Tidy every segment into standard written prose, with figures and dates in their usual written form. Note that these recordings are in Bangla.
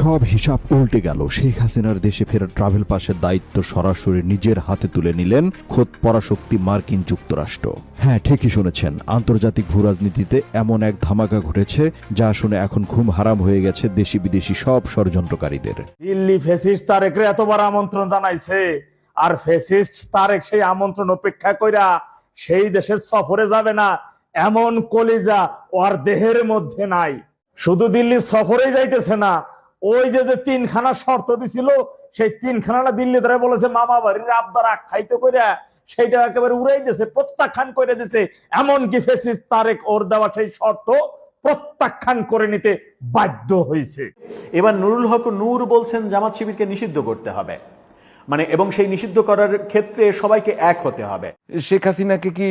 সব হিসাব উল্টে গেল। শেখ হাসিনার দেশে ফেরা ট্রাভেল পাসের দায়িত্ব সরাসরি নিজের হাতে তুলে নিলেন খোদ পরাশক্তি মার্কিন যুক্তরাষ্ট্র। হ্যাঁ, ঠিকই শুনেছেন, আন্তর্জাতিক ভূ রাজনীতিতে এমন এক ধামাকা ঘটেছে যা শুনে এখন ঘুম হারাম হয়ে গেছে দেশি বিদেশি সব ষড়যন্ত্রকারীদের। দিল্লি ফ্যাসিস্ট তারেকরে এতবার আমন্ত্রণ জানাইছে, আর ফ্যাসিস্ট তারেক সেই আমন্ত্রণ উপেক্ষা কইরা সেই দেশের সফরে যাবে না এমন কলিজা ওর দেহের মধ্যে নাই। শুধু দিল্লির সফরে যাইতেছে না, ওই যে তিনখানা শর্ত দিছিল সেই তিনখানা দিল্লি ধরে বলেছে মামা বাড়ির আবদার আখ্যায়িত কইরা সেইটা একেবারে উড়াই দিয়েছে, প্রত্যাখ্যান করে দিয়েছে। এমনকি ফ্যাসিস্ট তারেক ওর দেওয়া সেই শর্ত প্রত্যাখ্যান করে নিতে বাধ্য হয়েছে। এবার নুরুল হক নূর বলছেন জামাত শিবিরকে নিষিদ্ধ করতে হবে, এবং সেই নিষিদ্ধ করার ক্ষেত্রে সবাইকে এক হতে হবে। শেখ হাসিনাকে কি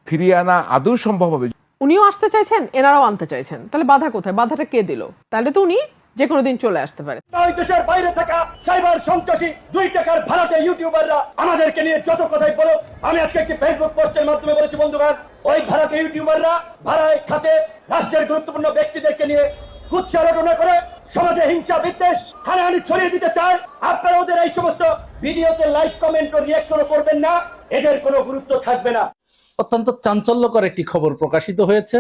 ফিরিয়ে আনা আদৌ সম্ভব হবে? উনিও আসতে চাইছেন, এনারাও আনতে চাইছেন, তাহলে বাধা কোথায়? বাধাটা কে দিল? তাহলে তো উনি যে কোনো দিন চলে আসতে পারে। দেশের বাইরে থাকা সাইবার সন্ত্রাসী 2 টাকার ভাড়াটে ইউটিউবাররা আমাদেরকে নিয়ে যত কথাই বলো, আমি আজকে একটি ফেসবুক পোস্টের মাধ্যমে বলেছি, বন্ধুগণ, ওই ভাড়াটে ইউটিউবাররা ভাড়ায় খাতে রাষ্ট্রের গুরুত্বপূর্ণ ব্যক্তিদেরকে নিয়ে কুৎসা রটনা করে সমাজে হিংসা বিদ্বেষ হানাহানি ছড়িয়ে দিতে চায়। আপনারা ওদের এই সমস্ত ভিডিওতে লাইক কমেন্ট ও রিয়াকশনও করবেন না, এদের কোনো গুরুত্ব থাকবে না। অত্যন্ত চাঞ্চল্যকর একটি খবর প্রকাশিত হয়েছে।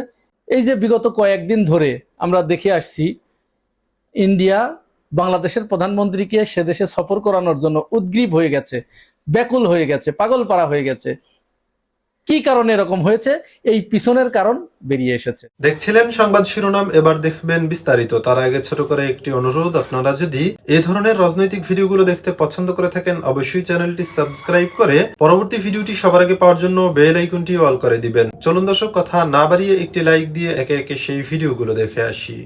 এই যে বিগত কয়েকদিন ধরে আমরা দেখে আসছি, ইন্ডিয়া বাংলাদেশের প্রধানমন্ত্রীকে সে দেশে সফর করানোর জন্য উদ্গ্রীব হয়ে গেছে, ব্যাকুল হয়ে গেছে, পাগলপাড়া হয়ে গেছে। কি কারণে এরকম হয়েছে, এই পিছনের কারণ বেরিয়ে এসেছে। দেখছিলেন সংবাদ শিরোনাম, এবার দেখবেন বিস্তারিত। তার আগে ছোট করে একটি অনুরোধ, আপনারা যদি এই ধরনের রাজনৈতিক ভিডিওগুলো দেখতে পছন্দ করে থাকেন অবশ্যই চ্যানেলটি সাবস্ক্রাইব করে পরবর্তী ভিডিওটি সবার আগে পাওয়ার জন্য বেল আইকনটি অল করে দিবেন। চলুন দর্শক, কথা না বাড়িয়ে একটি লাইক দিয়ে একে একে সেই ভিডিওগুলো দেখে আসি।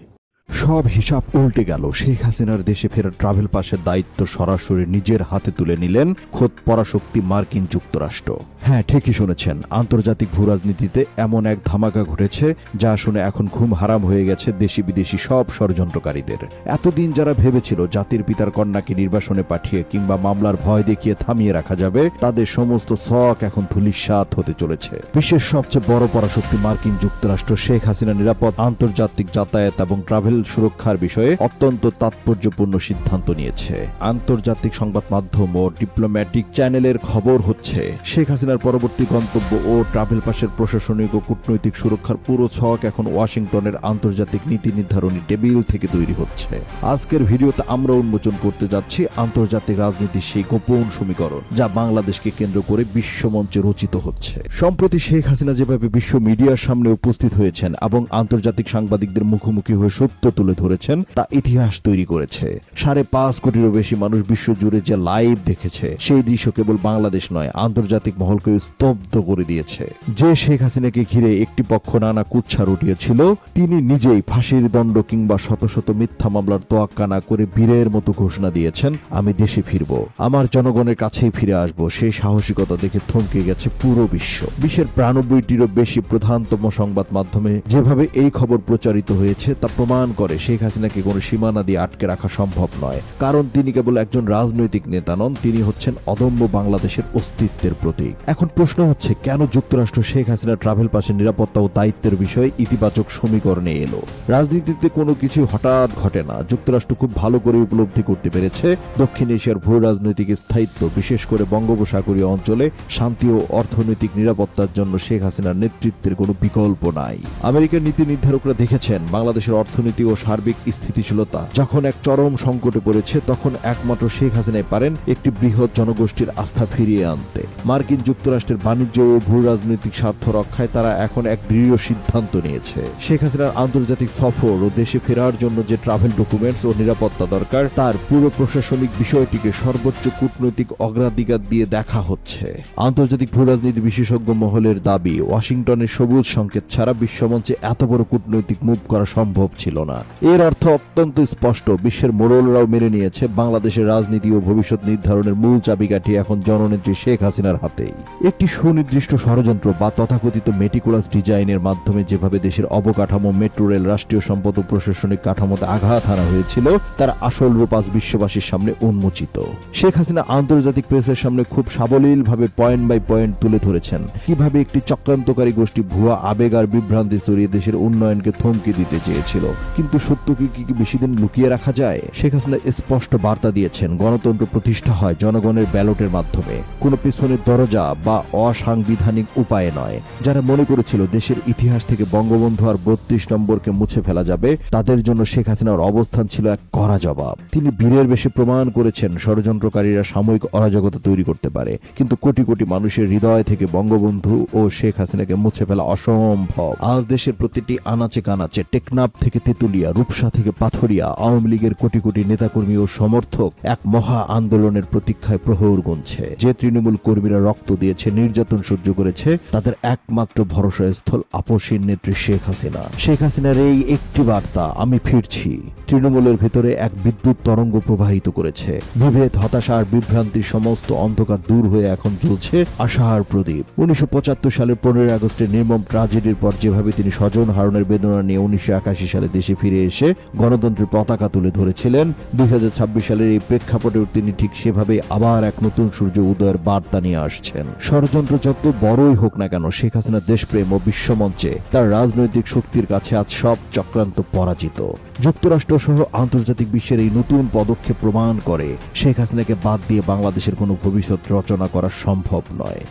সব হিসাব উল্টে গেল। শেখ হাসিনার দেশে ফেরা ট্রাভেল পাসের দায়িত্ব সরাসরি নিজের হাতে তুলে নিলেন খোদ পরাশক্তি মার্কিন যুক্তরাষ্ট্র। হ্যাঁ, ঠিকই শুনেছেন, আন্তর্জাতিক ভূ রাজনীতিতে এমন এক ধামাকা ঘটেছে যা শুনে এখন ঘুম হারাম হয়ে গেছে দেশি বিদেশি সব ষড়যন্ত্রকারীদের। এতদিন যারা ভেবেছিল জাতির পিতার কন্যাকে নির্বাসনে পাঠিয়ে কিংবা মামলার ভয় দেখিয়ে থামিয়ে রাখা যাবে, তাদের সমস্ত শখ এখন ধূলিসাৎ হতে চলেছে। বিশ্বের সবচেয়ে বড় পরাশক্তি মার্কিন যুক্তরাষ্ট্র শেখ হাসিনা নিরাপদ আন্তর্জাতিক যাতায়াত এবং ট্রাভেল সুরক্ষার বিষয়ে অত্যন্ত তাৎপর্যপূর্ণ সিদ্ধান্ত নিয়েছে। আন্তর্জাতিক সংবাদ মাধ্যম ও ডিপ্লোম্যাটিক চ্যানেলের খবর হচ্ছে, শেখ হাসিনার পরবর্তী গন্তব্য ও ট্রাভেল পাসের প্রশাসনিক ও কূটনৈতিক সুরক্ষার পুরো ছক এখন ওয়াশিংটনের আন্তর্জাতিক নীতি নির্ধারণী টেবিল থেকে তৈরি হচ্ছে। আজকের ভিডিওতে আমরা উন্মোচন করতে যাচ্ছি আন্তর্জাতিক রাজনীতির সেই গোপন সমীকরণ যা বাংলাদেশকে কেন্দ্র করে বিশ্বমঞ্চে রচিত হচ্ছে। সম্প্রতি শেখ হাসিনা যেভাবে বিশ্ব মিডিয়ার সামনে উপস্থিত হয়েছেন এবং আন্তর্জাতিক সাংবাদিকদের মুখোমুখি হয়ে সত্য তুলে ধরেছেন, তা ইতিহাস তৈরি করেছে। 5.5 কোটিরও বেশি মানুষ বিশ্বজুড়ে যে লাইভ দেখেছে, সেই দৃশ্য কেবল বাংলাদেশ নয়, আন্তর্জাতিক মহলকে স্তব্ধ করে দিয়েছে। যে শেখ হাসিনাকে ঘিরে একটি পক্ষ নানা কুৎসা রটিয়েছিল, তিনি নিজেই ফাঁসির দণ্ড কিংবা শত শত মিথ্যা মামলার তোয়াক্কা না করে বীরের মতো ঘোষণা দিয়েছেন, আমি দেশে ফিরব, আমার জনগণের কাছেই ফিরে আসব। সেই সাহসিকতা দেখে থমকে গেছে পুরো বিশ্ব। বিশ্বের 92টিরও বেশি প্রধানতম সংবাদ মাধ্যমে যেভাবে এই খবর প্রচারিত হয়েছে, তা প্রমাণ করে শেখ হাসিনাকে কোনো সীমানা দিয়ে আটকে রাখা সম্ভব নয়। কারণ তিনি কেবল একজন রাজনৈতিক নেতা নন, তিনি হচ্ছেন অদম্য বাংলাদেশের অস্তিত্বের প্রতীক। এখন প্রশ্ন হচ্ছে, কেন যুক্তরাষ্ট্র শেখ হাসিনা ট্রাভেল পাসের নিরাপত্তা ও দায়িত্বের বিষয়ে ইতিবাচক সমীকরণে এলো? রাজনীতিতে কোনো কিছু হঠাৎ ঘটে না। যুক্তরাষ্ট্র খুব ভালো করে উপলব্ধি করতে পেরেছে দক্ষিণ এশিয়ার ভূ রাজনৈতিক স্থায়িত্ব, বিশেষ করে বঙ্গোপসাগরীয় অঞ্চলে শান্তি ও অর্থনৈতিক নিরাপত্তার জন্য শেখ হাসিনার নেতৃত্বের কোনো বিকল্প নাই। আমেরিকার নীতি নির্ধারকরা দেখেছেন, বাংলাদেশের অর্থনীতি ও সার্বিক স্থিতিশীলতা যখন এক চরম সংকটে পড়েছে, তখন একমাত্র শেখ হাসিনাই পারেন একটি বৃহৎ জনগোষ্ঠীর আস্থা ফিরিয়ে আনতে। মার্কিন যুক্তরাষ্ট্রের বাণিজ্য ও ভূ রাজনৈতিক স্বার্থ রক্ষায় তারা এখন এক দৃঢ় সিদ্ধান্ত নিয়েছে। শেখ হাসিনার আন্তর্জাতিক সফর ও দেশে ফেরার জন্য যে ট্রাভেল ডকুমেন্টস ও নিরাপত্তা দরকার, তার পুরো প্রশাসনিক বিষয়টিকে সর্বোচ্চ কূটনৈতিক অগ্রাধিকার দিয়ে দেখা হচ্ছে। আন্তর্জাতিক ভূ রাজনীতি বিশেষজ্ঞ মহলের দাবি, ওয়াশিংটনের সবুজ সংকেত ছাড়া বিশ্বমঞ্চে এত বড় কূটনৈতিক মুভ করা সম্ভব ছিল না। এর অর্থ অত্যন্ত স্পষ্ট, বিশ্বের মোড়লরাও মেনে নিয়েছে বাংলাদেশের রাজনীতি ও ভবিষ্যৎ নির্ধারণের মূল চাবিকাঠি এখন জননেত্রী শেখ হাসিনার হাতেই। একটি সুনির্দিষ্ট ষড়যন্ত্র বা তথাকথিত মেটিকুলাস ডিজাইনের মাধ্যমে যেভাবে দেশের অবকাঠামো, মেট্রো রেল, রাষ্ট্রীয় সম্পদ ও প্রশাসনিক কাঠামোতে আঘাত হানা হয়েছিল, তার আসল রূপ আজ বিশ্ববাসীর সামনে উন্মোচিত। শেখ হাসিনা আন্তর্জাতিক প্রেসের সামনে খুব সাবলীলভাবে পয়েন্ট বাই পয়েন্ট তুলে ধরেছেন কিভাবে একটি চক্রান্তকারী গোষ্ঠী ভুয়া আবেগ আর বিভ্রান্তি ছড়িয়ে দেশের উন্নয়নকে থমকে দিতে চেয়েছিল। কিন্তু কিন্তু সত্যকে কি বেশি দিন লুকিয়ে রাখা যায়? শেখ হাসিনা স্পষ্ট বার্তা দিয়েছেন, গণতন্ত্র প্রতিষ্ঠা হয় জনগণের ব্যালটের মাধ্যমে, কোনো পেছনের দরজা বা অসাংবিধানিক উপায়ে নয়। যারা মনে করেছিল দেশের ইতিহাস থেকে বঙ্গবন্ধু আর ৩২ নম্বরকে মুছে ফেলা যাবে, তাদের জন্য শেখ হাসিনার অবস্থান ছিল এক কড়া জবাব। তিনি বীরের বেশে প্রমাণ করেছেন ষড়যন্ত্রকারীরা সাময়িক অরাজকতা তৈরি করতে পারে, কিন্তু কোটি কোটি মানুষের হৃদয় থেকে বঙ্গবন্ধু ও শেখ হাসিনাকে মুছে ফেলা অসম্ভব। আজ দেশের প্রতিটি আনাচে কানাচে, টেকনাফ থেকে তেতুলিয়া, রূপসা থেকে পাথরিয়া, আওয়ামী লীগের কোটি কোটি নেতাকর্মী ও সমর্থক এক মহা আন্দোলনের প্রতীক্ষায় প্রহর গুনছে। যে তৃণমূল কর্মীরা রক্ত দিয়েছে, নির্যাতন সহ্য করেছে, তাদের একমাত্র ভরসাস্থল আপসীর নেত্রী শেখ হাসিনা। শেখ হাসিনার এই একটি বার্তা, আমি ফিরছি, তৃণমূলের ভেতরে এক বিদ্যুৎ তরঙ্গ প্রবাহিত করেছে। বিভেদ, হতাশা আর বিভ্রান্তির সমস্ত অন্ধকার দূর হয়ে এখন জ্বলছে আশার প্রদীপ। ১৯৭৫ সালের ১৫ আগস্টের নির্মম ট্রাজেডির পর যেভাবে তিনি স্বজন হারানোর বেদনা নিয়ে ১৯৮১ সালে দেশে ফিরে এসে গণতন্ত্রের পতাকা তুলে ধরেছিলেন, ২০২৬ সালের এই প্রেক্ষাপটেও তিনি ঠিক সেভাবে আবার এক নতুন সূর্য উদয়ের বার্তা নিয়ে আসছেন। ষড়যন্ত্র যত বড়ই হোক না কেন, শেখ হাসিনার দেশপ্রেম ও বিশ্বমঞ্চে তার রাজনৈতিক শক্তির কাছে আজ সব চক্রান্ত পরাজিত। যুক্তরাষ্ট্র সহ আন্তর্জাতিক বিশ্বের এই নতুন পদক্ষেপ প্রমাণ করে শেখ হাসিনাকে বাদ দিয়ে বাংলাদেশের কোনো ভবিষ্যৎ রচনা করা সম্ভব নয়।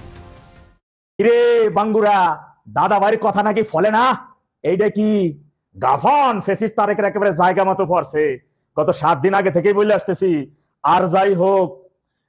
রে বাঙ্গুরা, দাদা ভাইয়ের কথা নাকি ফলে না? এইটা কি গাফন ফেসিস তারেকের একেবারে জায়গা মতো পড়ছে। গত 7 দিন আগে থেকেই বলে আসতেছি। আর যাই হোক,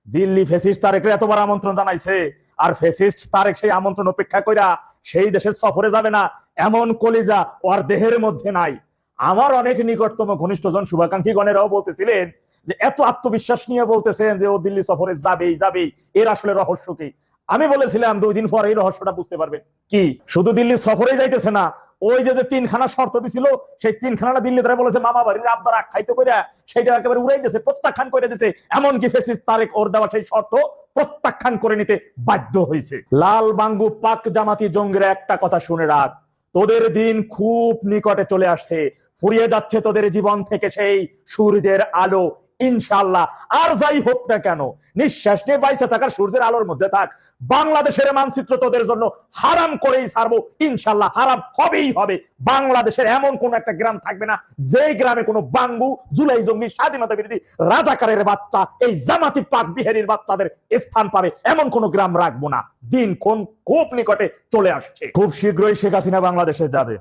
দিল্লি ফেসিস তারেকের এতবার আমন্ত্রণ জানাইছে, আর ফেসিস্ট তারেক সেই আমন্ত্রণ উপেক্ষা কইরা সেই দেশের সফরে যাবে না এমন কলিজা ওর দেহের মধ্যে নাই। আমার অনেক নিকটতম ঘনিষ্ঠজন শুভাকাঙ্ক্ষী গণেরাও বলতেছিলেন যে এত আত্মবিশ্বাস নিয়ে বলতেছেন যে ও দিল্লি সফরে যাবেই যাবেই, এর আসলে রহস্য কি? আমি বলেছিলাম 2 দিন পর এই রহস্যটা বুঝতে পারবেন। কি শুধু দিল্লি সফরে যাইতেছে না, ওই যে 3খানা শর্ত দিছিল, সেই 3খানা দিল্লি তারা বলেছে মামা বাড়ির আবদার আখ্যায়িত করে সেটা একেবারে উড়াই দিয়েছে, প্রত্যাখ্যান করে দিয়েছে। এমনকি ফেসিস্ট তারেক ওর দেওয়া সেই শর্ত প্রত্যাখ্যান করে নিতে বাধ্য হয়েছে। লাল বাঙ্গু পাক জামাতি জঙ্গিরা একটা কথা শুনে রাখ, তোদের দিন খুব নিকটে চলে আসছে, ফুরিয়ে যাচ্ছে তোদের জীবন থেকে সেই সূর্যের আলো, ইনশাআল্লাহ। আর যাই হোক না কেন, নিঃশ্বাস নিয়ে বাইচে থাকার সূর্যের আলোর মধ্যে থাক। বাংলাদেশের মানচিত্র তোদের জন্য হারাম করেই ছাড়বো, ইনশাআল্লাহ হারাম হবেই হবে। বাংলাদেশের এমন কোন একটা গ্রাম থাকবে না যেই গ্রামে কোনো বাঙ্গু, জুলাই জঙ্গি, স্বাধীনতা বিরোধী, রাজাকারের বাচ্চা, এই জামাতি পাক বিহারির বাচ্চাদের স্থান পাবে এমন কোন গ্রাম রাখবো না। দিন কোন খুব নিকটে চলে আসছে, খুব শীঘ্রই শেখ হাসিনা বাংলাদেশে যাবে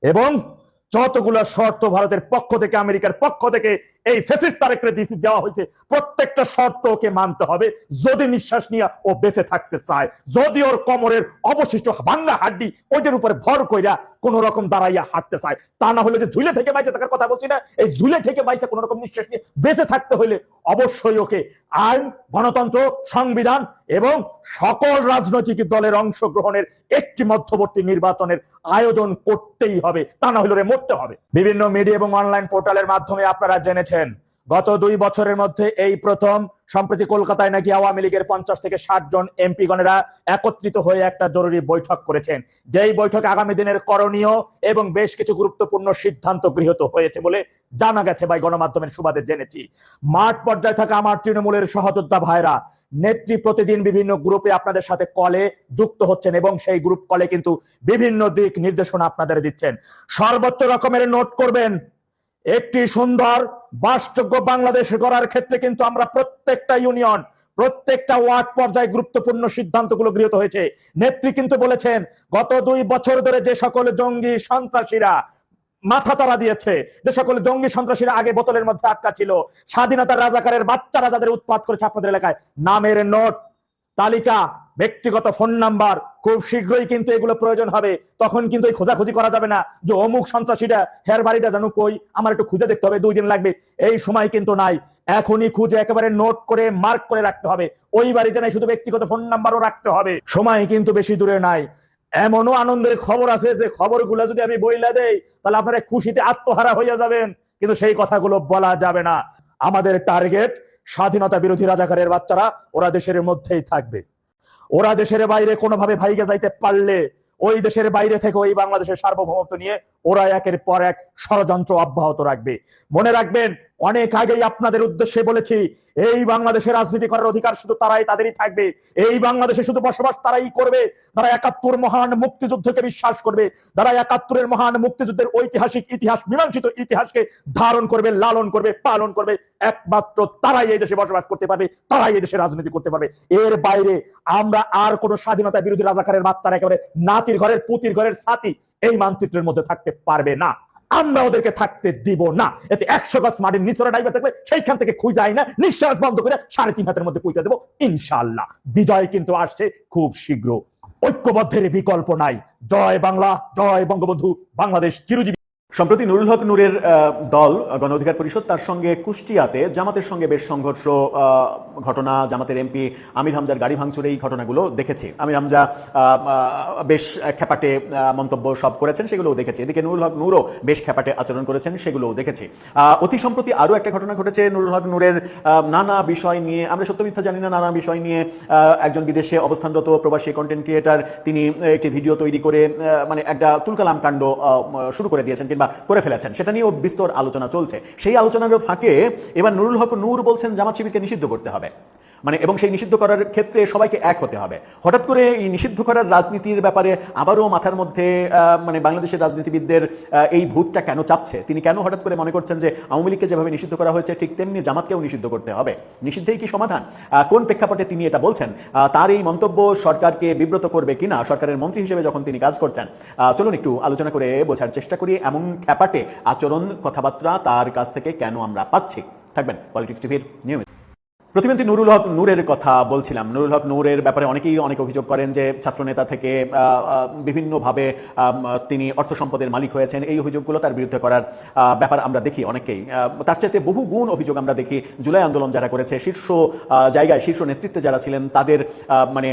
এবং যতগুলো শর্ত ভারতের পক্ষ থেকে, আমেরিকার পক্ষ থেকে এই ফ্যাসিস্ট তারেককে দেওয়া হয়েছে, প্রত্যেকটা শর্ত ওকে মানতে হবে যদি নিঃশ্বাস নিয়ে ও বেঁচে থাকতে চায়। যদি ওর কোমরের অবশিষ্ট ভাঙ্গা হাড্ডি ওইটার উপরে ভর কইরা কোন রকম দাঁড়াইয়া হাঁটতে চায়, তা না হলে যে ঝুলে থেকে বাইচে থাকার কথা বলছি না, এই ঝুলে থেকে বাইচে কোন রকম নিঃশ্বাস নিয়ে বেঁচে থাকতে হলে অবশ্যই ওকে আইন, গণতন্ত্র, সংবিধান এবং সকল রাজনৈতিক দলের অংশগ্রহণের একটি মধ্যবর্তী নির্বাচনের আয়োজন করতেই হবে, তা না হলে মরতে হবে। বিভিন্ন মিডিয়া এবং অনলাইন পোর্টালের মাধ্যমে আপনারা জেনেছেন গত 2 বছরের মধ্যে এই প্রথম সম্প্রতি কলকাতায় নাকি আওয়ামী লীগের 50 থেকে 60 জন এমপি গণেরা একত্রিত হয়ে একটা জরুরি বৈঠক করেছেন, যেই বৈঠকে আগামী দিনের করণীয় এবং বেশ কিছু গুরুত্বপূর্ণ সিদ্ধান্ত গৃহীত হয়েছে বলে জানা গেছে বা গণমাধ্যমের সুবাদে জেনেছি। মাঠ পর্যায়ে থাকা আমার তৃণমূলের সহযোদ্ধা ভাইরা নেত্রী প্রতিদিন বিভিন্ন গ্রুপে আপনাদের সাথে কলে যুক্ত হচ্ছেন এবং সেই গ্রুপ কলে কিন্তু বিভিন্ন দিক নির্দেশনা আপনাদের দিচ্ছেন। সর্বোচ্চ রকমের নোট করবেন, একটি সুন্দর বাসযোগ্য বাংলাদেশ গড়ার ক্ষেত্রে কিন্তু আমরা প্রত্যেকটা ইউনিয়ন, প্রত্যেকটা ওয়ার্ড পর্যায়ে গুরুত্বপূর্ণ সিদ্ধান্তগুলো গৃহীত হয়েছে। নেত্রী কিন্তু বলেছেন গত 2 বছর ধরে যে সকল জঙ্গি সন্ত্রাসীরা মাথাচাড়া দিয়েছে, যে সকল জঙ্গি সন্ত্রাসীরা আগে বোতলের মধ্যে আটকা ছিল, স্বাধীনতার রাজাকারের বাচ্চারা যাদের উৎপাত করেছে আপনাদের এলাকায়, নামের নোট, তালিকা, ব্যক্তিগত ফোন নাম্বার, খুব শীঘ্রই কিন্তু এগুলো প্রয়োজন হবে। তখন কিন্তু এই খোঁজাখুঁজি করা যাবে না যে অমুক সন্ত্রাসীটা হের বাড়িটা জানো কই, আমার একটু খুঁজে দেখতে হবে, 2 দিন লাগবে, এই সময় কিন্তু নাই। এখনই খুঁজে একেবারে নোট করে মার্ক করে রাখতে হবে। ওই বাড়িতে নাই, শুধু ব্যক্তিগত ফোন নাম্বারও রাখতে হবে। সময় কিন্তু বেশি দূরে নাই। এমনও আনন্দের খবর আছে যে খবরগুলো যদি আমি বইলা দেই তাহলে আপনারা খুশিতে আত্মহারা হইয়া যাবেন, কিন্তু সেই কথাগুলো বলা যাবে না। আমাদের টার্গেট স্বাধীনতা বিরোধী রাজাকারের বাচ্চারা, ওরা দেশের মধ্যেই থাকবে। ওরা দেশের বাইরে কোনোভাবে ভাইগে যাইতে পারলে ওই দেশের বাইরে থেকে ওই বাংলাদেশের সার্বভৌমত্ব নিয়ে ওরা একের পর এক ষড়যন্ত্র অব্যাহত রাখবে। মনে রাখবেন, অনেক আগেই আপনাদের উদ্দেশ্যে বলেছি, এই বাংলাদেশে রাজনীতি করার অধিকার শুধু তাদেরই থাকবে। এই বাংলাদেশে শুধু বসবাস তারাই করবে যারা ৭১ মহান মুক্তিযুদ্ধকে বিশ্বাস করবে, যারা ৭১-এর মহান মুক্তিযুদ্ধের ঐতিহাসিক ইতিহাস, মীমাংসিত ইতিহাসকে ধারণ করবে, লালন করবে, পালন করবে। একমাত্র তারাই এই দেশে বসবাস করতে পারবে, তারাই এই দেশে রাজনীতি করতে পারবে। এর বাইরে আমরা আর কোন স্বাধীনতা বিরোধী রাজাকারের বাচ্চারা একেবারে নাতির ঘরের পুতির ঘরের সাথী এই মানচিত্রের মধ্যে থাকতে পারবে না। আমরা ওদেরকে থাকতে দিব না। এতে ১০০ গজ মাটির নিচরে ডাইবা থাকবে, সেইখান থেকে খুঁজে যায় না, নিঃশ্বাস বন্ধ করে ৩.৫ হাতের মধ্যে পুঁতে দেবো ইনশাআল্লাহ। বিজয় কিন্তু আসছে খুব শীঘ্র। ঐক্যবদ্ধের বিকল্প নাই। জয় বাংলা, জয় বঙ্গবন্ধু, বাংলাদেশ চিরজীবী। সম্প্রতি নুরুল হক নূরের দল গণ অধিকার পরিষদ তার সঙ্গে কুষ্টিয়াতে জামাতের সঙ্গে বেশ সংঘর্ষ ঘটনা, জামাতের এমপি আমির হামজার গাড়ি ভাঙচুর, এই ঘটনাগুলো দেখেছি। আমির হামজা বেশ খেপাটে মন্তব্য সব করেছেন, সেগুলোও দেখেছি। এদিকে নুরুল হক নূরও বেশ খেপাটে আচরণ করেছেন, সেগুলোও দেখেছি। অতি সম্প্রতি আরও একটা ঘটনা ঘটেছে নুরুল হক নূরের নানা বিষয় নিয়ে, আমরা সত্য মিথ্যা জানি না, নানা বিষয় নিয়ে একজন বিদেশে অবস্থানরত প্রবাসী কন্টেন্ট ক্রিয়েটার তিনি একটি ভিডিও তৈরি করে মানে একটা তুলকালাম কাণ্ড শুরু করে দিয়েছেন কিংবা করে ফেলেছেন, সেটা নিয়েও বিস্তর আলোচনা চলছে। সেই আলোচনার ফাঁকে এবার নুরুল হক নূর বলছেন জামাত শিবিরকে নিষিদ্ধ করতে হবে, মানে এবং সেই নিষিদ্ধ করার ক্ষেত্রে সবাইকে এক হতে হবে। হঠাৎ করে এই নিষিদ্ধ করার রাজনীতির ব্যাপারে আবারও মাথার মধ্যে মানে বাংলাদেশের রাজনীতিবিদদের এই ভূতটা কেন চাপছে? তিনি কেন হঠাৎ করে মনে করছেন যে আওয়ামী লীগকে যেভাবে নিষিদ্ধ করা হয়েছে ঠিক তেমনি জামাতকেও নিষিদ্ধ করতে হবে? নিষিদ্ধেই কি সমাধান? কোন প্রেক্ষাপটে তিনি এটা বলছেন? তার এই মন্তব্য সরকারকে বিব্রত করবে কিনা সরকারের মন্ত্রী হিসেবে যখন তিনি কাজ করছেন? চলুন একটু আলোচনা করে বোঝার চেষ্টা করি এমন খ্যাপাটে আচরণ, কথাবার্তা তার কাছ থেকে কেন আমরা পাচ্ছি। থাকবেন পলিটিক্স টিভির নিয়মিত। প্রতিমন্ত্রী নুরুল হক নূরের কথা বলছিলাম। নুরুল হক নূরের ব্যাপারে অনেকেই অনেক অভিযোগ করেন যে ছাত্রনেতা থেকে বিভিন্নভাবে তিনি অর্থ সম্পদের মালিক হয়েছেন। এই অভিযোগগুলো তার বিরুদ্ধে করার ব্যাপার আমরা দেখি অনেকেই। তার চাইতে বহু গুণ অভিযোগ আমরা দেখি জুলাই আন্দোলন যারা করেছে, শীর্ষ জায়গায় শীর্ষ নেতৃত্বে যারা ছিলেন, তাদের মানে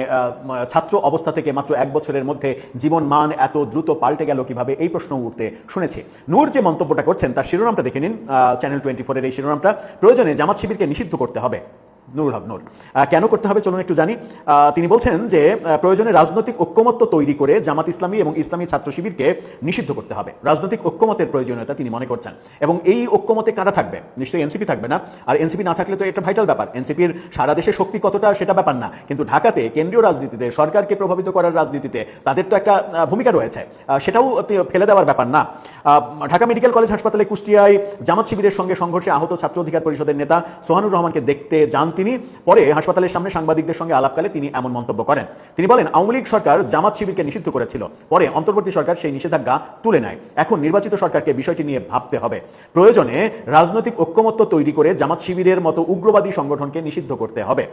ছাত্র অবস্থা থেকে মাত্র ১ বছরের মধ্যে জীবন মান এত দ্রুত পাল্টে গেল কিভাবে, এই প্রশ্ন উঠতে শুনেছি। নূর যে মন্তব্যটা করছেন তার শিরোনামটা দেখে নিন, চ্যানেল 24-এর এই শিরোনামটা, প্রয়োজনে জামাত শিবিরকে নিষিদ্ধ করতে হবে। নুরুল হক নূর কেন করতে হবে চলুন একটু জানি। তিনি বলছেন যে প্রয়োজনে রাজনৈতিক ঐক্যমত্য তৈরি করে জামাত ইসলামী এবং ইসলামী ছাত্র শিবিরকে নিষিদ্ধ করতে হবে। রাজনৈতিক ঐক্যমতের প্রয়োজনীয়তা তিনি মনে করছেন, এবং এই ঐক্যমতে কারা থাকবে? নিশ্চয়ই এনসিপি থাকবে না। আর এনসিপি না থাকলে তো এটা ভাইটাল ব্যাপার। এনসিপির সারা দেশে শক্তি কতটা সেটা ব্যাপার না, কিন্তু ঢাকাতে কেন্দ্রীয় রাজনীতিতে, সরকারকে প্রভাবিত করার রাজনীতিতে তাদের তো একটা ভূমিকা রয়েছে, সেটাও ফেলে দেওয়ার ব্যাপার না। ঢাকা মেডিকেল কলেজ হাসপাতালে কুষ্টিয়ায় জামাত শিবিরের সঙ্গে সংঘর্ষে আহত ছাত্র অধিকার পরিষদের নেতা সোহানুর রহমানকে দেখতে যান তিনি। পরে হাসপাতালের সামনে সাংবাদিকদের সঙ্গে আলাপকালে তিনি এমন মন্তব্য করেন। তিনি বলেন, আওয়ামী লীগ সরকার জামাত শিবিরকে নিষিদ্ধ করেছিল, পরে অন্তর্বর্তী সরকার সেই নিষেধাজ্ঞা তুলে নেয়। এখন নির্বাচিত সরকারকে বিষয়টি নিয়ে ভাবতে হবে। প্রয়োজনে রাজনৈতিক ঐক্যমত্য তৈরি করে জামাত শিবিরের মতো উগ্রবাদী সংগঠনকে নিষিদ্ধ করতে হবে।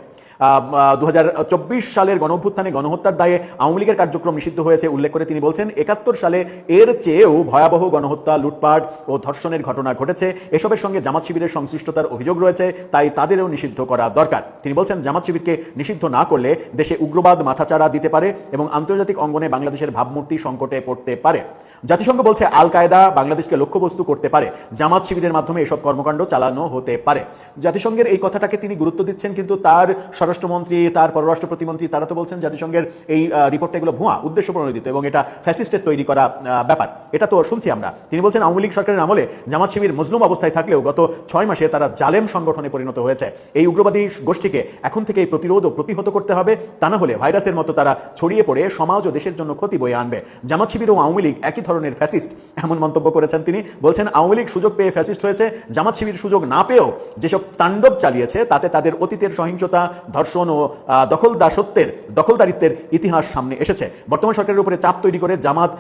2024 সালের গণঅভ্যুত্থানে গণহত্যার দায়ে আওয়ামী লীগের কার্যক্রম নিষিদ্ধ হয়েছে উল্লেখ করে তিনি বলছেন, ৭১ সালে এর চেয়েও ভয়াবহ গণহত্যা, লুটপাট ও ধর্ষণের ঘটনা ঘটেছে। এসবের সঙ্গে জামাত শিবিরের সংশ্লিষ্টতার অভিযোগ রয়েছে, তাই তাদেরও নিষিদ্ধ করা দরকার। তিনি বলছেন, জামাত শিবিরকে নিষিদ্ধ না করলে দেশে উগ্রবাদ মাথাচাড়া দিতে পারে এবং আন্তর্জাতিক অঙ্গনে বাংলাদেশের ভাবমূর্তি সংকটে পড়তে পারে। জাতিসংঘ বলছে, আল কায়দা বাংলাদেশকে লক্ষ্যবস্তু করতে পারে, জামাত শিবিরের মাধ্যমে এসব কর্মকাণ্ড চালানো হতে পারে। জাতিসংঘের এই কথাটাকে তিনি গুরুত্ব দিচ্ছেন, কিন্তু তার স্বরাষ্ট্রমন্ত্রী, তার পররাষ্ট্র প্রতিমন্ত্রী তারা তো বলছেন জাতিসংঘের এই রিপোর্টটা এগুলো ভুয়া, উদ্দেশ্য প্রণোদিত এবং এটা ফ্যাসিস্টের তৈরি করা ব্যাপার। এটা তো শুনছি আমরা। তিনি বলছেন, আওয়ামী লীগ সরকারের আমলে জামাত শিবির মজলুম অবস্থায় থাকলেও গত 6 মাসে তারা জালেম সংগঠনে পরিণত হয়েছে। এই উগ্রবাদী গোষ্ঠীকে এখন থেকে প্রতিরোধ ও প্রতিহত করতে হবে, তা না হলে ভাইরাসের মতো তারা ছড়িয়ে পড়ে সমাজ ও দেশের জন্য ক্ষতি বয়ে আনবে। জামাত শিবির ও আওয়ামী লীগ একই ধরনের ফ্যাসিস্ট, এমন মন্তব্য করেছেন তিনি। বলছেন, আওয়ামী লীগ সুযোগ পেয়ে ফ্যাসিস্ট হয়েছে, জামাত শিবির সুযোগ না পেয়েও যেসব তাণ্ডব চালিয়েছে তাতে তাদের অতীতের সহিংসতা, ধর্ষণ ও দখলদারিত্বের ইতিহাস সামনে এসেছে। বর্তমান সরকারের উপরে চাপ তৈরি করে জামাত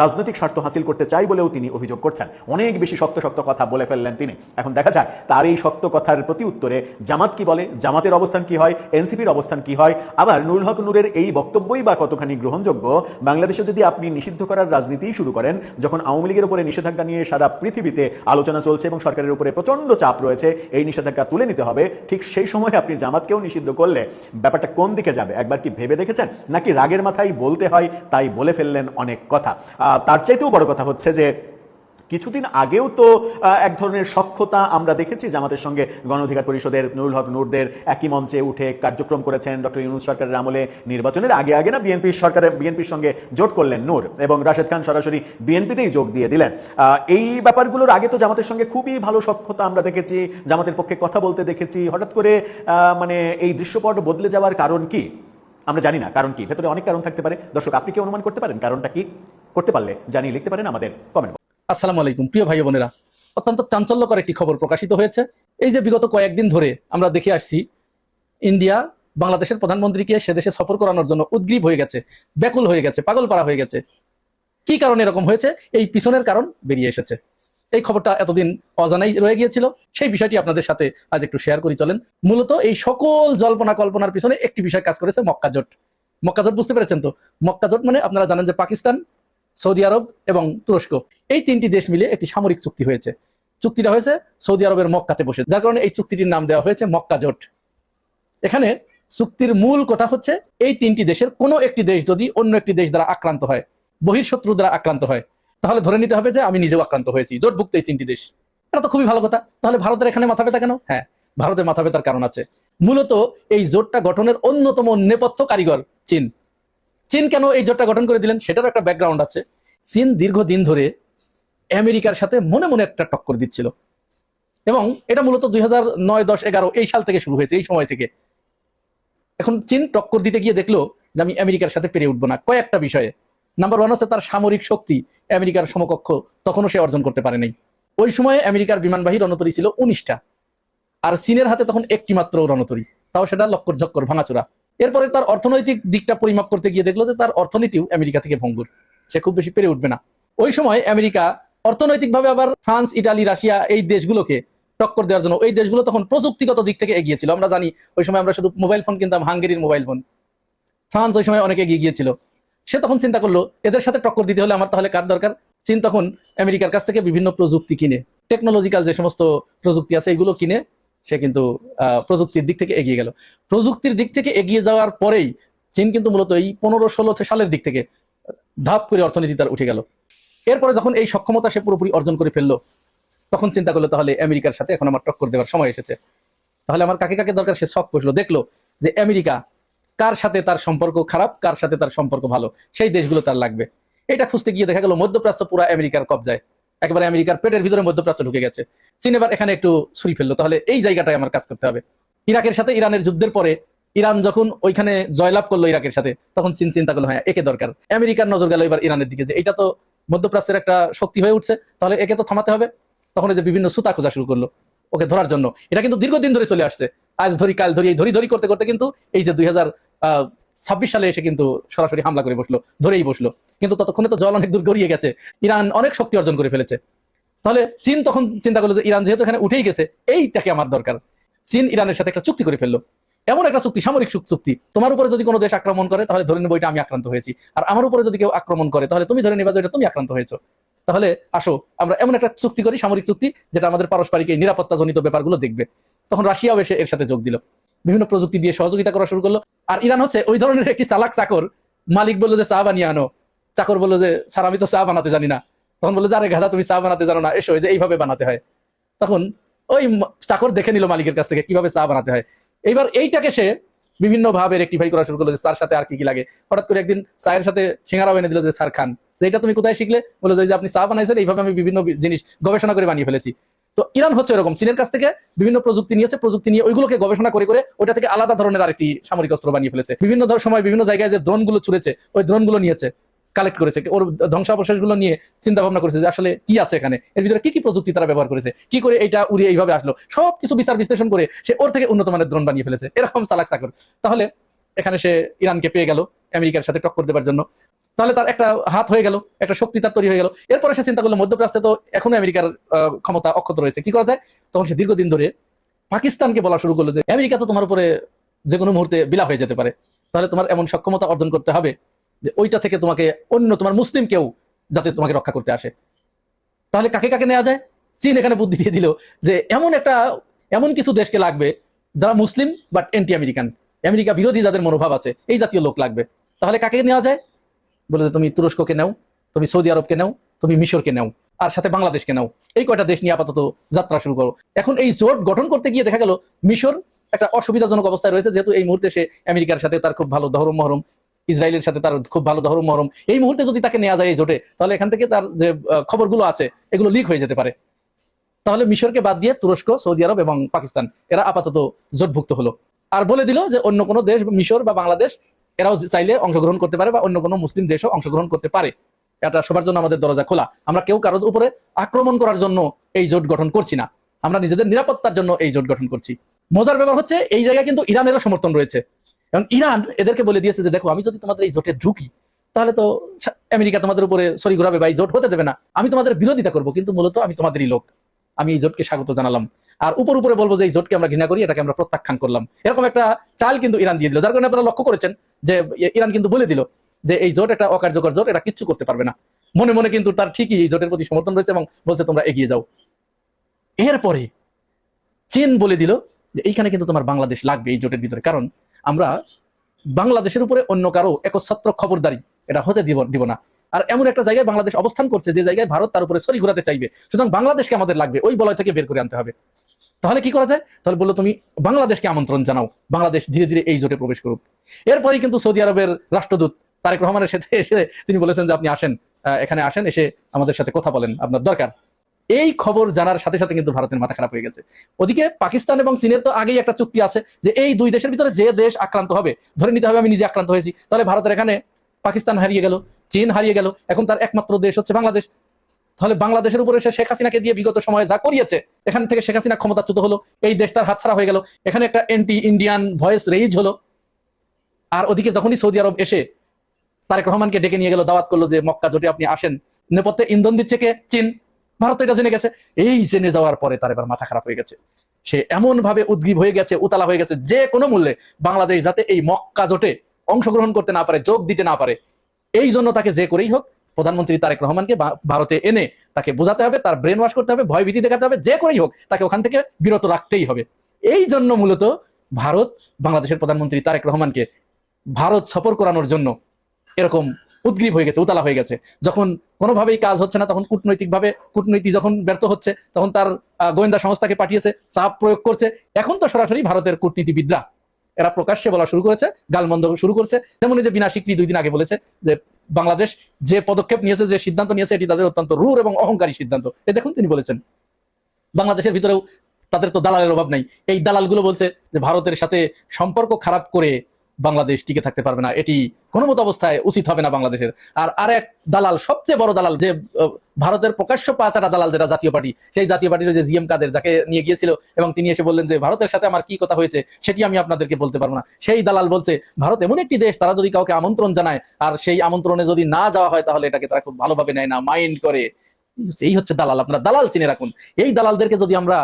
রাজনৈতিক স্বার্থ হাসিল করতে চাই বলেও তিনি অভিযোগ করছেন। অনেক বেশি শক্ত শক্ত কথা বলে ফেললেন তিনি। এখন দেখা যায় তার এই শক্ত কথার প্রতি উত্তরে জামাত কি বলে, জামাতের অবস্থান কি হয়, এনসিপির অবস্থান কি হয়। আবার নুরুল হক নূরের এই বক্তব্যই বা কতখানি গ্রহণযোগ্য? বাংলাদেশে যদি আপনি নিষিদ্ধ করার রাজনীতি শুরু করেন, যখন আওয়ামী লীগের উপরে নিষেধাজ্ঞা নিয়ে সারা পৃথিবীতে আলোচনা চলছে এবং সরকারের উপরে প্রচন্ড চাপ রয়েছে এই নিষেধাজ্ঞা তুলে নিতে হবে, ঠিক সেই সময় আপনি জামাতকেও নিষিদ্ধ করলে ব্যাপারটা কোন দিকে যাবে একবার কি ভেবে দেখেছেন? নাকি রাগের মাথায় বলতে হয় তাই বলে ফেললেন অনেক কথা? তার চাইতেও বড় কথা হচ্ছে যে কিছুদিন আগেও তো এক ধরনের সখ্যতা আমরা দেখেছি জামাতের সঙ্গে। গণ অধিকার পরিষদের নুরুল হক নূরদের একই মঞ্চে উঠে কার্যক্রম করেছেন ডক্টর ইউনূস সরকারের আমলে। নির্বাচনের আগে না বিএনপির সঙ্গে জোট করলেন নূর, এবং রাশেদ খান সরাসরি বিএনপিতেই যোগ দিয়ে দিলেন। এই ব্যাপারগুলোর আগে তো জামাতের সঙ্গে খুবই ভালো সখ্যতা আমরা দেখেছি, জামাতের পক্ষে কথা বলতে দেখেছি। হঠাৎ করে মানে এই দৃশ্যপট বদলে যাওয়ার কারণ কি আমরা জানি না। কারণ কি? ভেতরে অনেক কারণ থাকতে পারে। দর্শক, আপনি কি অনুমান করতে পারেন কারণটা কি? করতে পারলে জানিয়ে লিখতে পারেন আমাদের কমেন্ট। আসসালামু আলাইকুম প্রিয় ভাই বোনেরা, অত্যন্ত চাঞ্চল্যকর একটি খবর প্রকাশিত হয়েছে। এই যে বিগত কয়েকদিন ধরে আমরা দেখে আসছি, ইন্ডিয়া বাংলাদেশের প্রধানমন্ত্রীকে সে দেশে সফর করানোর জন্য উদ্গ্রীব হয়ে গেছে, ব্যাকুল হয়ে গেছে, পাগলপাড়া হয়ে গেছে। কি কারণে এরকম হয়েছে? এই পিছনের কারণ বেরিয়ে এসেছে। এই খবরটা এতদিন অজানাই রয়ে গিয়েছিল, সেই বিষয়টি আপনাদের সাথে আজ একটু শেয়ার করি চলেন। মূলত এই সকল জল্পনা কল্পনার পিছনে একটি বিষয় কাজ করেছে, মক্কা জোট। মক্কা জোট বুঝতে পেরেছেন তো? মক্কা জোট মানে আপনারা জানেন যে পাকিস্তান, সৌদি আরব এবং তুরস্ক, এই তিনটি দেশ মিলে একটি সামরিক চুক্তি হয়েছে। চুক্তিটা হয়েছে সৌদি আরবের মক্কাতে বসে, যার কারণে এই চুক্তিটির নাম দেওয়া হয়েছে মক্কা জোট। এখানে চুক্তির মূল কথা হচ্ছে, এই তিনটি দেশের কোনো একটি দেশ যদি অন্য একটি দেশ দ্বারা আক্রান্ত হয়, বহিঃশত্রু দ্বারা আক্রান্ত হয়, তাহলে ধরে নিতে হবে যে আমি নিজেও আক্রান্ত হয়েছি। জোটভুক্ত এই তিনটি দেশ, এটা তো খুবই ভালো কথা। তাহলে ভারতের এখানে মাথা ব্যথা কেন? হ্যাঁ, ভারতের মাথা ব্যথার কারণ আছে। মূলত এই জোটটা গঠনের অন্যতম নেপথ্য কারিগর চীন। চীন কেন এই জোটটা গঠন করে দিলেন সেটারও একটা ব্যাকগ্রাউন্ড আছে। চীন দীর্ঘদিন ধরে আমেরিকার সাথে মনে মনে একটা টক্কর দিচ্ছিল, এবং এটা মূলত 2009, 10, 11 এই সাল থেকে শুরু হয়েছে। এই সময় থেকে এখন চীন টক্কর দিতে গিয়ে দেখলো যে আমি আমেরিকার সাথে পেরে উঠবো না কয়েকটা বিষয়ে। নাম্বার 1 হচ্ছে তার সামরিক শক্তি আমেরিকার সমকক্ষ তখনও সে অর্জন করতে পারেনি। ওই সময়ে আমেরিকার বিমানবাহী রণতরী ছিল 19টা, আর চীনের হাতে তখন একটি মাত্র রণতরী, তাও সেটা লক্কর ঝক্কর ভাঙাচোরা। এরপরে তার অর্থনৈতিক দিকটা পরিমাপ করতে গিয়ে দেখলো যে তার অর্থনীতিও আমেরিকা থেকে ভঙ্গুর, সে খুব বেশি পেরে উঠবে না। ওই সময় আমেরিকা অর্থনৈতিকভাবে আবার ফ্রান্স, ইটালি, রাশিয়া এই দেশগুলোকে টক্কর দেওয়ার জন্য, ওই দেশগুলো তখন প্রযুক্তিগত দিক থেকে এগিয়েছিল। আমরা জানি ওই সময় আমরা শুধু মোবাইল ফোন কিনতাম, হাঙ্গেরির মোবাইল ফোন। ফ্রান্স ওই সময় অনেক এগিয়ে গিয়েছিল। সে তখন চিন্তা করলো এদের সাথে টক্কর দিতে হলে আমার তাহলে কার দরকার? চীন তখন আমেরিকার কাছ থেকে বিভিন্ন প্রযুক্তি কিনে, টেকনোলজিক্যাল যে সমস্ত প্রযুক্তি আছে এগুলো কিনে সে কিন্তু প্রযুক্তির দিক থেকে এগিয়ে গেল। প্রযুক্তির দিক থেকে এগিয়ে যাওয়ার পরেই চীন কিন্তু মূলত এই 15-16 সালের দিক থেকে ধাপ করে অর্থনীতি তার উঠে গেল। এরপরে যখন এই সক্ষমতা সে পুরোপুরি অর্জন করে ফেললো, তখন চিন্তা করলো তাহলে আমেরিকার সাথে এখন আমার টক্কর দেওয়ার সময় এসেছে। তাহলে আমার কাকে কাকে দরকার? সে সব কষলো, দেখলো যে আমেরিকা কার সাথে তার সম্পর্ক খারাপ, কার সাথে তার সম্পর্ক ভালো, সেই দেশগুলো তার লাগবে। এটা খুঁজতে গিয়ে দেখা গেল মধ্যপ্রাচ্য পুরো আমেরিকার কবজায়, একেবারে আমেরিকার পেটের ভিতরে মধ্যপ্রাচ্য ঢুকে গেছে। চীন এবার এখানে একটু ছুরি ফেললো, তাহলে এই জায়গাটায় আমার কাজ করতে হবে। ইরাকের সাথে ইরানের যুদ্ধের পরে ইরান যখন ওইখানে জয়লাভ করলো ইরাকের সাথে, তখন চীন চিন্তা করলো হ্যাঁ একে দরকার। আমেরিকার নজর গেল এবার ইরানের দিকে, যে এটা তো মধ্যপ্রাচ্যের একটা শক্তি হয়ে উঠছে, তাহলে একে তো থামাতে হবে। তখন এই যে বিভিন্ন সুতা খোঁজা শুরু করলো ওকে ধরার জন্য। এটা কিন্তু দীর্ঘদিন ধরে চলে আসছে, আজ ধরি কাল ধরি, এই ধরি করতে করতে কিন্তু এই যে 2026 সালে এসে কিন্তু সরাসরি হামলা করে বসলো, ধরেই বসলো। কিন্তু ততক্ষণে তো জল অনেক দূর গড়িয়ে গেছে, ইরান অনেক শক্তি অর্জন করে ফেলেছে। তাহলে চীন তখন চিন্তা করলো যে ইরান যেহেতু এখানে উঠেই গেছে, এইটাকে আমার দরকার। চীন ইরানের সাথে একটা চুক্তি করে ফেললো, এমন একটা চুক্তি, সামরিক চুক্তি, তোমার উপরে যদি কোনো দেশ আক্রমণ করে তাহলে ধরে নেবো এটা আমি আক্রান্ত হয়েছি, আর আমার উপরে যদি কেউ আক্রমণ করে তাহলে তুমি ধরে নেবা যে এটা তুমি আক্রান্ত হয়েছো। তাহলে আসো আমরা এমন একটা চুক্তি করি, সামরিক চুক্তি, যেটা আমাদের পারস্পরিক এই নিরাপত্তাজনিত ব্যাপারগুলো দেখবে। তখন রাশিয়াও এসে এর সাথে যোগ দিল, বিভিন্ন প্রযুক্তি দিয়ে সহযোগিতা করা শুরু করলো। আর ইরান হচ্ছে ওই ধরনের একটি চালাক চাকর। মালিক বললো যে চা বানিয়ে আনো, চাকর বললো যে স্যার আমি তো চা বানাতে জানি না। তখন বললো যে আরে গাধা তুমি চা বানাতে জানো না, এসো যে এইভাবে বানাতে হয়। তখন ওই চাকর দেখে নিল মালিকের কাছ থেকে কিভাবে চা বানাতে হয়। এইবার এইটাকে সে বিভিন্ন ভাবে রেক্টিফাই করা শুরু করলো যে স্যার সাথে আর কি কি লাগে। হঠাৎ করে একদিন চায়ের সাথে সিঙ্গারাও এনে দিল যে স্যার খান, এটা তুমি কোথায় শিখলে? বলে যে আপনি চা বানাইছেন, এইভাবে আমি বিভিন্ন জিনিস গবেষণা করে বানিয়ে ফেলেছি। তো ইরান হচ্ছে এরকম, চীনের কাছ থেকে বিভিন্ন প্রযুক্তি নিয়েছে, প্রযুক্তি নিয়ে ওইগুলোকে গবেষণা করে করে ওইটা থেকে আলাদা ধরনের আরেকটি সামরিক অস্ত্র বানিয়ে ফেলেছে। বিভিন্ন সময় বিভিন্ন জায়গায় যে ড্রোনগুলো ছুড়েছে, ওই ড্রোনগুলো নিয়েছে, কালেক্ট করেছে, ওর ধ্বংসাবশেষগুলো নিয়ে চিন্তা ভাবনা করেছে যে আসলে কি আছে এখানে, এর ভিতরে কি কি প্রযুক্তি তারা ব্যবহার করেছে, কি করে এটা উড়িয়ে এইভাবে আসলো, সবকিছু বিচার বিশ্লেষণ করে সে ওর থেকে উন্নত মানের ড্রোন বানিয়ে ফেলেছে। এরকম চালাক চাকর। তাহলে এখানে সে ইরানকে পেয়ে গেল আমেরিকার সাথে টক্কর দেওয়ার জন্য। তাহলে তার একটা হাত হয়ে গেল, একটা শক্তি তার তৈরি হয়ে গেল। এরপরে সে চিন্তা করলো মধ্যপ্রাচ্যে তো এখনো আমেরিকার ক্ষমতা অক্ষত রয়েছে, কি করা যায়? তখন সে দীর্ঘদিন ধরে পাকিস্তানকে বলা শুরু করলো যে আমেরিকা তো তোমার উপরে যে কোনো মুহূর্তে বিলাপ হয়ে যেতে পারে, তাহলে তোমার এমন সক্ষমতা অর্জন করতে হবে যে ওইটা থেকে তোমাকে অন্য তোমার মুসলিম কেউ যাতে তোমাকে রক্ষা করতে আসে। তাহলে কাকে কাকে নেওয়া যায়? চীন এখানে বুদ্ধি দিয়ে দিল যে এমন কিছু দেশকে লাগবে যারা মুসলিম বাট এন্টি আমেরিকান, আমেরিকা বিরোধী যাদের মনোভাব আছে, এই জাতীয় লোক লাগবে। তাহলে কাকে নেওয়া যায়? বলে যে তুমি তুরস্ককে নাও, তুমি সৌদি আরবকে নাও, তুমি মিশরকে নাও। আর সাথে বাংলাদেশকে নাও, এই কয়টা দেশ নিয়ে আপাতত যাত্রা শুরু করো। এখন এই জোট গঠন করতে গিয়ে দেখা গেল মিশর একটা অসুবিধাজনক অবস্থায় রয়েছে, যেহেতু এই মুহূর্তে সে আমেরিকার সাথে তার খুব ভালো ধরম মহরম, ইসরায়েলের সাথে তার খুব ভালো ধরম মহরম। এই মুহূর্তে যদি তাকে নেওয়া যায় এই জোটে, তাহলে এখান থেকে তার যে খবরগুলো আছে এগুলো লিক হয়ে যেতে পারে। তাহলে মিশরকে বাদ দিয়ে তুরস্ক, সৌদি আরব এবং পাকিস্তান এরা আপাতত জোটভুক্ত হলো। আর বলে দিল যে অন্য কোনো দেশ, মিশর বা বাংলাদেশ, এরাও চাইলে অংশগ্রহণ করতে পারে বা অন্য কোনো মুসলিম দেশও অংশগ্রহণ করতে পারে। এটা সবার জন্য আমাদের দরজা খোলা। আমরা কেউ কারোর উপরে আক্রমণ করার জন্য এই জোট গঠন করছি না, আমরা নিজেদের নিরাপত্তার জন্য এই জোট গঠন করছি। মজার ব্যাপার হচ্ছে এই জায়গায় কিন্তু ইরানেরও সমর্থন রয়েছে, এবং ইরান এদেরকে বলে দিয়েছে যে দেখো, আমি যদি তোমাদের এই জোটে ঢুকি তাহলে তো আমেরিকা তোমাদের উপরে সরি ঘুরাবে বা এই জোট হতে দেবে না, আমি তোমাদের বিরোধিতা করবো, কিন্তু মূলত আমি তোমাদেরই লোক, আমি এই জোটকে স্বাগত জানালাম। আর উপরে বলবো যে এই জোটকে আমরা ঘৃণা করি, এটাকে আমরা প্রত্যাখ্যান করলাম। এরকম একটা চাল কিন্তু ইরান দিয়ে দিল, যার কারণে আপনারা লক্ষ্য করেছেন যে ইরান কিন্তু বলে দিল যে এই জোট একটা অকার্যকর জোট, এটা কিচ্ছু করতে পারবে না। মনে মনে কিন্তু তার ঠিকই এই জোটের প্রতি সমর্থন রয়েছে এবং বলছে তোমরা এগিয়ে যাও। এরপরে চীন বলে দিল যে এইখানে কিন্তু তোমার বাংলাদেশ লাগবে এই জোটের ভিতরে, কারণ আমরা বাংলাদেশের উপরে অন্য কারো একচ্ছত্র খবরদারি এটা হতে দিব না। আর এমন একটা জায়গায় বাংলাদেশ অবস্থান করছে যে জায়গায় ভারত তার উপরে সরি ঘুরাতে চাইবে, সুতরাং বাংলাদেশকে আমাদের লাগবে, ওই বলয় থেকে বের করে আনতে হবে। তাহলে কি করা যায়? তাহলে বললো তুমি বাংলাদেশকে আমন্ত্রণ জানাও, বাংলাদেশ ধীরে ধীরে এই জোটে প্রবেশ করুক। এরপরেই কিন্তু সৌদি আরবের রাষ্ট্রদূত তারেক রহমানের সাথে এসে তিনি বলেছেন যে আপনি আসেন, এখানে আসেন, এসে আমাদের সাথে কথা বলেন, আপনার দরকার। এই খবর জানার সাথে সাথে কিন্তু ভারতের মাথা খারাপ হয়ে গেছে। ওদিকে পাকিস্তান এবং চীনের তো আগেই একটা চুক্তি আছে যে এই দুই দেশের ভিতরে যে দেশ আক্রান্ত হবে, ধরে নিতে হবে আমি নিজে আক্রান্ত হয়েছি, তাহলে ভারতের এখানে পাকিস্তান হারিয়ে গেল, চীন হারিয়ে গেল, এখন তার একমাত্র দেশ হচ্ছে বাংলাদেশ। তাহলে বাংলাদেশের উপরে সে শেখ হাসিনাকে দিয়ে বিগত সময়ে যা করিয়েছে, এখান থেকে শেখ হাসিনা ক্ষমতাচ্যুত হলো, এই দেশ তার হাতছাড়া হয়ে গেল, এখানে একটা অ্যান্টি ইন্ডিয়ান ভয়েস রেইজ হলো। আর ওদিকে যখনই সৌদি আরব এসে তারেক রহমানকে ডেকে নিয়ে গেল, দাওয়াত করলো যে মক্কা জোটে আপনি আসেন, নেপথ্যে ইন্ধন দিচ্ছে কে? চীন। ভারত এটা জেনে গেছে। এই জেনে যাওয়ার পরে তার এবার মাথা খারাপ হয়ে গেছে, সে এমন ভাবে উদ্গ্রীব হয়ে গেছে, উতালা হয়ে গেছে, যে কোনো মূল্যে বাংলাদেশ যাতে এই মক্কা জোটে অংশগ্রহণ করতে না পারে, যোগ দিতে না পারে, এই জন্য তাকে যে করেই হোক প্রধানমন্ত্রী তারেক রহমানকে ভারতে এনে তাকে বোঝাতে হবে, তার ব্রেন ওয়াশ করতে হবে, ভয়ভীতি দেখাতে হবে, যে করেই হোক তাকে ওখান থেকে বিরত রাখতেই হবে। এই জন্য মূলত ভারত বাংলাদেশের প্রধানমন্ত্রী তারেক রহমানকে ভারত সফর করানোর জন্য এরকম উদ্গ্রীব হয়ে গেছে, উতালা হয়ে গেছে। যখন কোনোভাবেই কাজ হচ্ছে না, তখন কূটনৈতিক যখন ব্যর্থ হচ্ছে, তখন তার গোয়েন্দা সংস্থাকে পাঠিয়েছে, চাপ প্রয়োগ করছে। এখন তো সরাসরি ভারতের কূটনীতিবিদরা এরা প্রকাশ্যে বলা শুরু করেছে, গালমন্দ শুরু করছে। যেমন যে বিনা স্বীকৃতি 2 দিন আগে বলেছে যে বাংলাদেশ যে পদক্ষেপ নিয়েছে, যে সিদ্ধান্ত নিয়েছে, এটি তাদের অত্যন্ত রূঢ় এবং অহংকারী সিদ্ধান্ত। এ দেখুন তিনি বলেছেন বাংলাদেশের ভিতরেও তাদের তো দালালের অভাব নাই। এই দালালগুলো বলছে যে ভারতের সাথে সম্পর্ক খারাপ করে বাংলাদেশ টিকে থাকতে পারবে না, এটি কোনো মতো অবস্থায় উচিত হবে না বাংলাদেশের। আর এক দালাল, সবচেয়ে বড় দালাল, যে ভারতের প্রকাশ্য পাচাটা দালাল, যেটা জাতীয় পার্টি, সেই জাতীয় পার্টির যে জিএম কাদের, যাকে নিয়ে গিয়েছিল এবং তিনি এসে বললেন যে ভারতের সাথে আমার কি কথা হয়েছে সেটি আমি আপনাদেরকে বলতে পারবো না। সেই দালাল বলছে ভারত এমন একটি দেশ, তারা যদি কাউকে আমন্ত্রণ জানায় আর সেই আমন্ত্রণে যদি না যাওয়া হয়, তাহলে এটাকে তারা খুব ভালোভাবে নেয় না, মাইন্ড করে। এই হচ্ছে দালাল। আপনারা দালাল চিনে রাখুন। এই দালালদেরকে যদি আমরা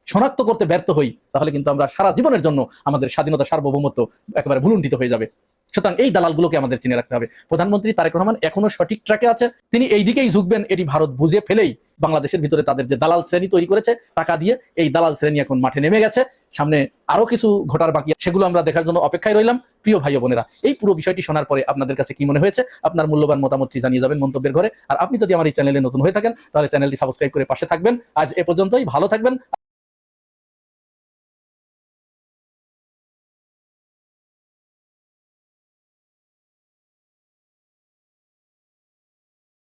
শনাক্ত করতে ব্যর্থ হই, তাহলে কিন্তু আমরা সারা জীবনের জন্য আমাদের স্বাধীনতা, সার্বভৌমত্ব একেবারে ভুলুণ্ঠিত হয়ে যাবে। সুতরাং এই দালালগুলোকে আমাদের চিনে রাখতে হবে। প্রধানমন্ত্রী তারেক রহমান এখনো সঠিক ট্র্যাকে আছে, তিনি এই দিকেই ঝুঁকবেন, এটি ভারত বুঝে ফেলেই বাংলাদেশের ভিতরে তাদের যে দালাল শ্রেণী তৈরি করেছে, টাকা দিয়ে এই দালাল শ্রেণী এখন মাঠে নেমে গেছে। সামনে আরো কিছু ঘটার বাকি, সেগুলো আমরা দেখার জন্য অপেক্ষায় রইলাম। প্রিয় ভাই ও বোনেরা, এই পুরো বিষয়টি শোনার পরে আপনাদের কাছে কি মনে হয়েছে? আপনার মূল্যবান মতামতটি জানিয়ে যাবেন মন্তব্যের ঘরে। আর আপনি যদি আমার এই চ্যানেলে নতুন হয়ে থাকেন, তাহলে চ্যানেলটি সাবস্ক্রাইব করে পাশে থাকবেন। আজ এ পর্যন্তই, ভালো থাকবেন।